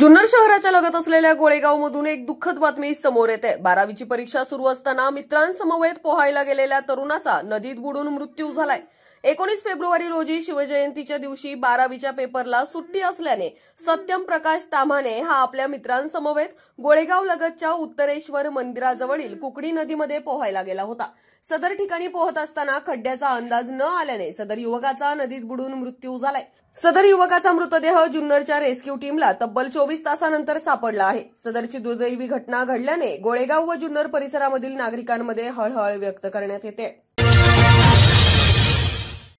जुन्नर शहराच्या लगत असलेल्या गोळेगावमधून एक दुःखद बातमी समोर येते। 12वीची परीक्षा सुरू असताना मित्रांसमवेत पोहायला गेलेल्या तरुणाचा नदीत बुडून मृत्यू झालाय। 19 फेब्रुवारी रोजी शिवजयंतीच्या दिवशी 12वीच्या पेपरला सुट्टी असल्याने सत्यम प्रकाश ताम्हाणे हा आपल्या मित्रांसमवेत गोळेगाव लगतच्या उत्तरेश्वर मंदिराजवळील कुकडी नदीमध्ये पोहायला गेला होता। सदर ठिकाणी पोहत असताना खड्ड्याचा अंदाज न आल्याने सदर युवकाचा नदीत बुडून मृत्यू झालाय। सदर युवकाचा मृतदेह जुन्नरच्या रेस्क्यू टीमला तब्बल 24 तासानंतर सापडला आहे। सदरची दुर्दैवी घटना घडल्याने गोळेगाव व जुन्नर परिसरामधील नागरिकांमध्ये हळहळ व्यक्त करण्यात येते।